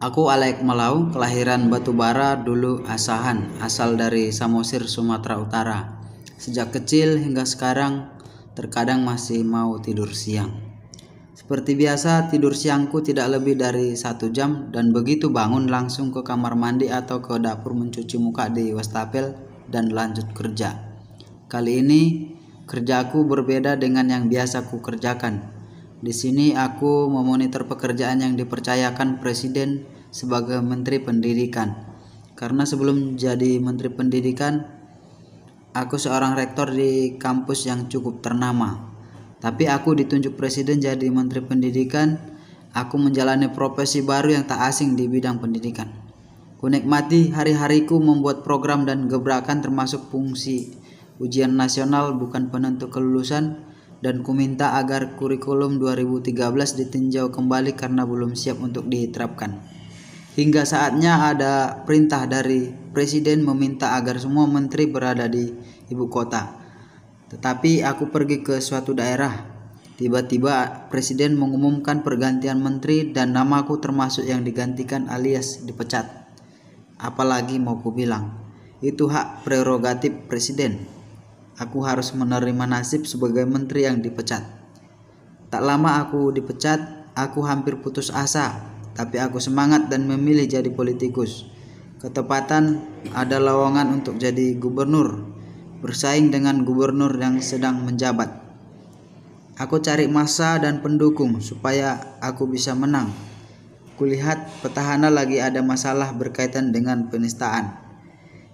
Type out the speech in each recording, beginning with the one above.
Aku Alek Malau, kelahiran Batubara, dulu Asahan, asal dari Samosir, Sumatera Utara. Sejak kecil hingga sekarang, terkadang masih mau tidur siang. Seperti biasa, tidur siangku tidak lebih dari 1 jam dan begitu bangun langsung ke kamar mandi atau ke dapur mencuci muka di wastafel dan lanjut kerja. Kali ini kerjaku berbeda dengan yang biasa ku kerjakan. Di sini aku memonitor pekerjaan yang dipercayakan Presiden sebagai Menteri Pendidikan. Karena sebelum jadi Menteri Pendidikan, aku seorang rektor di kampus yang cukup ternama. Tapi aku ditunjuk Presiden jadi Menteri Pendidikan, aku menjalani profesi baru yang tak asing di bidang pendidikan. Ku nikmati hari-hariku membuat program dan gebrakan termasuk fungsi ujian nasional bukan penentu kelulusan, dan ku minta agar kurikulum 2013 ditinjau kembali karena belum siap untuk diterapkan. Hingga saatnya ada perintah dari Presiden meminta agar semua menteri berada di ibu kota. Tetapi aku pergi ke suatu daerah. Tiba-tiba Presiden mengumumkan pergantian menteri dan namaku termasuk yang digantikan alias dipecat. Apalagi mau ku bilang, itu hak prerogatif Presiden. Aku harus menerima nasib sebagai menteri yang dipecat. Tak lama aku dipecat, aku hampir putus asa, tapi aku semangat dan memilih jadi politikus. Ketepatan ada lowongan untuk jadi gubernur, bersaing dengan gubernur yang sedang menjabat. Aku cari massa dan pendukung supaya aku bisa menang. Kulihat petahana lagi ada masalah berkaitan dengan penistaan.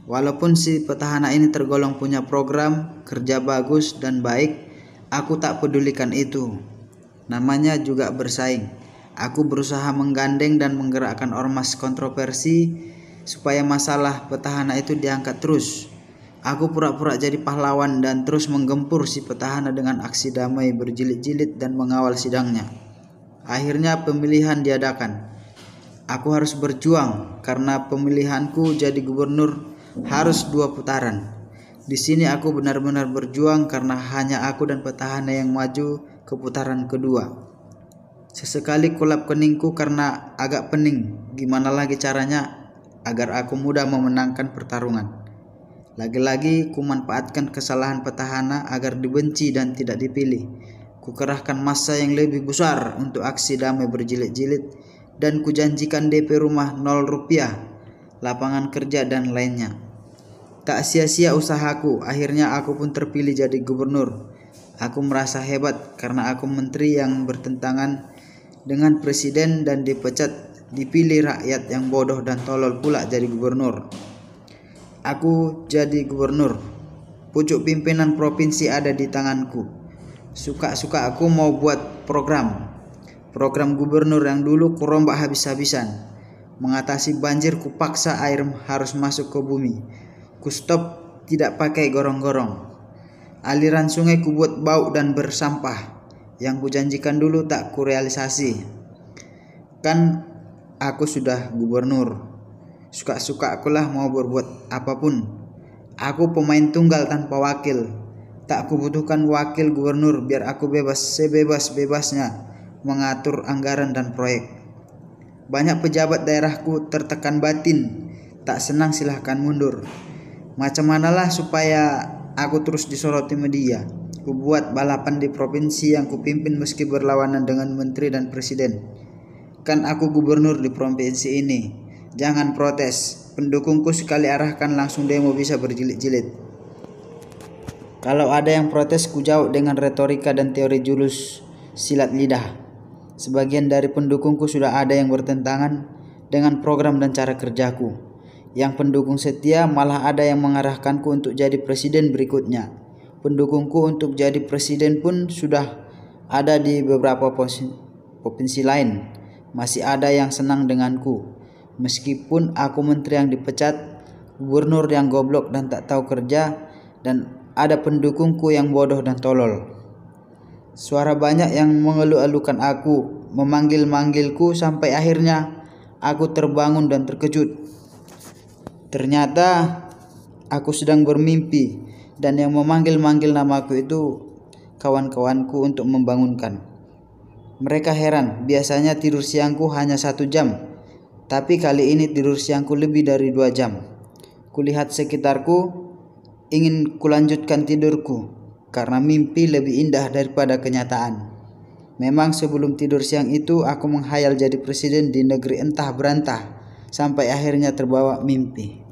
Walaupun si petahana ini tergolong punya program kerja bagus dan baik, aku tak pedulikan itu. Namanya juga bersaing. Aku berusaha menggandeng dan menggerakkan ormas kontroversi supaya masalah petahana itu diangkat terus. Aku pura-pura jadi pahlawan dan terus menggempur si petahana dengan aksi damai berjilid-jilid dan mengawal sidangnya. Akhirnya pemilihan diadakan. Aku harus berjuang karena pemilihanku jadi gubernur harus 2 putaran. Di sini aku benar-benar berjuang karena hanya aku dan petahana yang maju ke putaran kedua. Sesekali kulap keningku karena agak pening. Gimana lagi caranya agar aku mudah memenangkan pertarungan. Lagi-lagi ku manfaatkan kesalahan petahana agar dibenci dan tidak dipilih. Ku kerahkan massa yang lebih besar untuk aksi damai berjilid-jilid dan ku janjikan DP rumah 0 rupiah, lapangan kerja dan lainnya. Tak sia-sia usahaku, akhirnya aku pun terpilih jadi gubernur. Aku merasa hebat karena aku menteri yang bertentangan dengan presiden dan dipilih rakyat yang bodoh dan tolol pula jadi gubernur. Aku jadi gubernur. Pucuk pimpinan provinsi ada di tanganku. Suka-suka aku mau buat program gubernur yang dulu kurombak habis-habisan. Mengatasi banjir kupaksa air harus masuk ke bumi. Ku stop tidak pakai gorong-gorong. Aliran sungai ku buat bau dan bersampah. Yang kujanjikan dulu tak kurealisasi. Kan aku sudah gubernur. Suka-suka akulah mau berbuat apapun. Aku pemain tunggal tanpa wakil. Tak kubutuhkan wakil gubernur biar aku bebas sebebas-bebasnya mengatur anggaran dan proyek. Banyak pejabat daerahku tertekan batin. Tak senang silahkan mundur. Macam manalah supaya aku terus disoroti media. Ku buat balapan di provinsi yang kupimpin meski berlawanan dengan menteri dan presiden. Kan aku gubernur di provinsi ini. Jangan protes. Pendukungku sekali arahkan langsung demo bisa berjilid-jilid. Kalau ada yang protes ku jawab dengan retorika dan teori jurus silat lidah. Sebagian dari pendukungku sudah ada yang bertentangan dengan program dan cara kerjaku. Yang pendukung setia malah ada yang mengarahkanku untuk jadi presiden berikutnya. Pendukungku untuk jadi presiden pun sudah ada di beberapa provinsi lain. Masih ada yang senang denganku. Meskipun aku menteri yang dipecat, gubernur yang goblok dan tak tahu kerja, dan ada pendukungku yang bodoh dan tolol. Suara banyak yang mengeluh-elukan aku, memanggil-manggilku sampai akhirnya aku terbangun dan terkejut. Ternyata aku sedang bermimpi dan yang memanggil-manggil namaku itu kawan-kawanku untuk membangunkan. Mereka heran, biasanya tidur siangku hanya 1 jam, Tapi kali ini tidur siangku lebih dari 2 jam. Kulihat sekitarku, ingin kulanjutkan tidurku, karena mimpi lebih indah daripada kenyataan. Memang sebelum tidur siang itu aku menghayal jadi presiden di negeri entah berantah, sampai akhirnya terbawa mimpi.